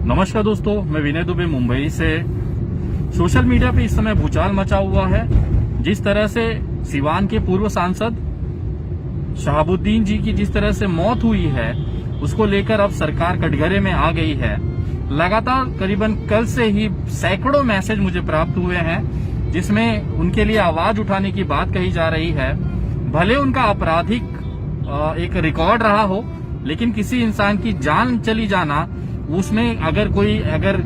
नमस्कार दोस्तों, मैं विनय दुबे मुंबई से। सोशल मीडिया पे इस समय भूचाल मचा हुआ है। जिस तरह से सिवान के पूर्व सांसद शहाबुद्दीन जी की जिस तरह से मौत हुई है, उसको लेकर अब सरकार कटघरे में आ गई है। लगातार करीबन कल से ही सैकड़ों मैसेज मुझे प्राप्त हुए हैं, जिसमें उनके लिए आवाज उठाने की बात कही जा रही है। भले उनका आपराधिक एक रिकॉर्ड रहा हो, लेकिन किसी इंसान की जान चली जाना, उसमें अगर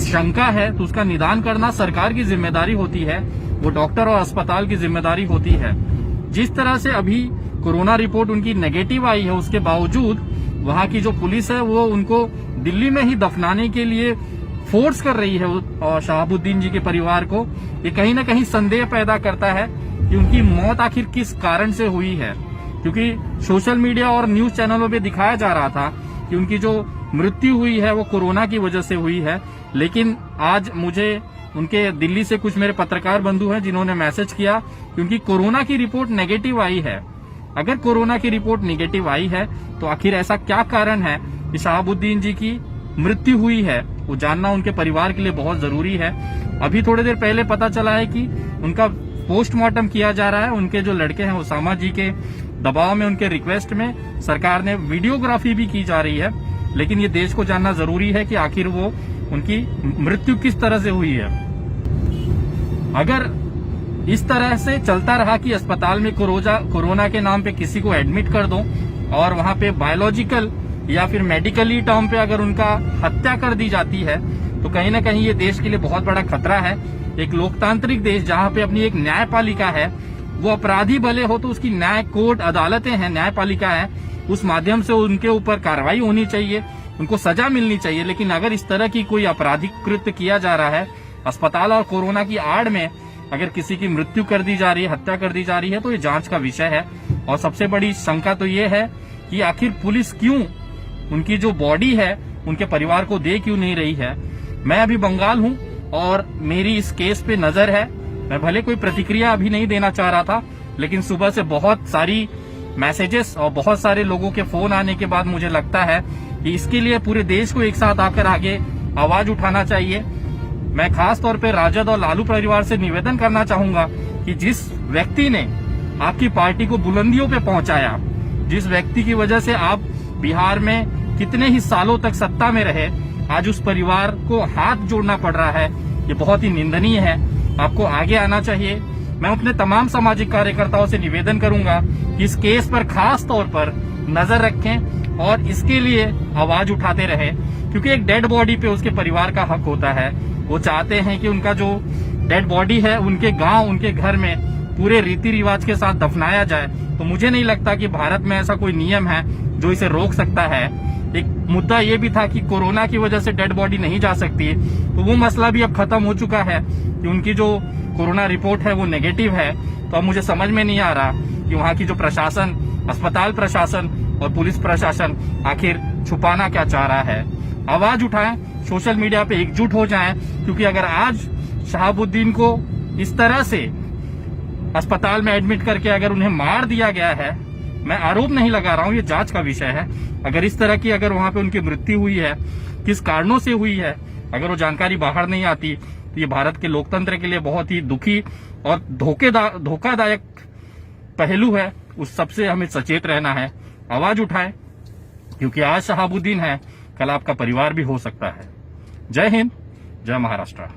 शंका है तो उसका निदान करना सरकार की जिम्मेदारी होती है, वो डॉक्टर और अस्पताल की जिम्मेदारी होती है। जिस तरह से अभी कोरोना रिपोर्ट उनकी नेगेटिव आई है, उसके बावजूद वहां की जो पुलिस है वो उनको दिल्ली में ही दफनाने के लिए फोर्स कर रही है शहाबुद्दीन जी के परिवार को। ये कहीं ना कहीं संदेह पैदा करता है कि उनकी मौत आखिर किस कारण से हुई है, क्योंकि सोशल मीडिया और न्यूज चैनलों पे दिखाया जा रहा था कि उनकी जो मृत्यु हुई है वो कोरोना की वजह से हुई है। लेकिन आज मुझे उनके दिल्ली से कुछ मेरे पत्रकार बंधु हैं जिन्होंने मैसेज किया कि उनकी कोरोना की रिपोर्ट नेगेटिव आई है। अगर कोरोना की रिपोर्ट नेगेटिव आई है तो आखिर ऐसा क्या कारण है कि शहाबुद्दीन जी की मृत्यु हुई है, वो जानना उनके परिवार के लिए बहुत जरूरी है। अभी थोड़ी देर पहले पता चला है कि उनका पोस्टमार्टम किया जा रहा है। उनके जो लड़के हैं ओसामा जी के दबाव में, उनके रिक्वेस्ट में सरकार ने वीडियोग्राफी भी की जा रही है। लेकिन ये देश को जानना जरूरी है कि आखिर वो उनकी मृत्यु किस तरह से हुई है। अगर इस तरह से चलता रहा कि अस्पताल में कोरोना के नाम पे किसी को एडमिट कर दो और वहां पे बायोलॉजिकल या फिर मेडिकली टर्म पे अगर उनका हत्या कर दी जाती है, तो कहीं ना कहीं ये देश के लिए बहुत बड़ा खतरा है। एक लोकतांत्रिक देश जहां पे अपनी एक न्यायपालिका है, वो अपराधी भले हो तो उसकी न्याय कोर्ट अदालतें हैं, न्यायपालिका है, उस माध्यम से उनके ऊपर कार्रवाई होनी चाहिए, उनको सजा मिलनी चाहिए। लेकिन अगर इस तरह की कोई आपराधिक कृत्य किया जा रहा है, अस्पताल और कोरोना की आड़ में अगर किसी की मृत्यु कर दी जा रही है, हत्या कर दी जा रही है, तो ये जांच का विषय है। और सबसे बड़ी शंका तो ये है कि आखिर पुलिस क्यों उनकी जो बॉडी है उनके परिवार को दे क्यों नहीं रही है। मैं अभी बंगाल हूं और मेरी इस केस पे नजर है। मैं भले कोई प्रतिक्रिया अभी नहीं देना चाह रहा था, लेकिन सुबह से बहुत सारी मैसेजेस और बहुत सारे लोगों के फोन आने के बाद मुझे लगता है कि इसके लिए पूरे देश को एक साथ आकर आगे आवाज उठाना चाहिए। मैं खास तौर पे राजद और लालू परिवार से निवेदन करना चाहूंगा कि जिस व्यक्ति ने आपकी पार्टी को बुलंदियों पे पहुंचाया, जिस व्यक्ति की वजह से आप बिहार में कितने ही सालों तक सत्ता में रहे, आज उस परिवार को हाथ जोड़ना पड़ रहा है, ये बहुत ही निंदनीय है। आपको आगे आना चाहिए। मैं अपने तमाम सामाजिक कार्यकर्ताओं से निवेदन करूंगा कि इस केस पर खास तौर पर नजर रखें और इसके लिए आवाज उठाते रहें, क्योंकि एक डेड बॉडी पे उसके परिवार का हक होता है। वो चाहते हैं कि उनका जो डेड बॉडी है उनके गांव, उनके घर में पूरे रीति रिवाज के साथ दफनाया जाए। तो मुझे नहीं लगता कि भारत में ऐसा कोई नियम है जो इसे रोक सकता है। एक मुद्दा ये भी था कि कोरोना की वजह से डेड बॉडी नहीं जा सकती, तो वो मसला भी अब खत्म हो चुका है कि उनकी जो कोरोना रिपोर्ट है वो नेगेटिव है। तो अब मुझे समझ में नहीं आ रहा कि वहाँ की जो प्रशासन, अस्पताल प्रशासन और पुलिस प्रशासन आखिर छुपाना क्या चाह रहा है। आवाज उठाएं, सोशल मीडिया पे एकजुट हो जाएं, क्योंकि अगर आज शहाबुद्दीन को इस तरह से अस्पताल में एडमिट करके अगर उन्हें मार दिया गया है, मैं आरोप नहीं लगा रहा हूं, ये जांच का विषय है। अगर इस तरह की अगर वहां पे उनकी मृत्यु हुई है, किस कारणों से हुई है, अगर वो जानकारी बाहर नहीं आती, तो ये भारत के लोकतंत्र के लिए बहुत ही दुखी और धोखादायक पहलू है। उस सबसे हमें सचेत रहना है, आवाज उठाएं, क्योंकि आज शहाबुद्दीन है, कल आपका परिवार भी हो सकता है। जय हिंद, जय महाराष्ट्र।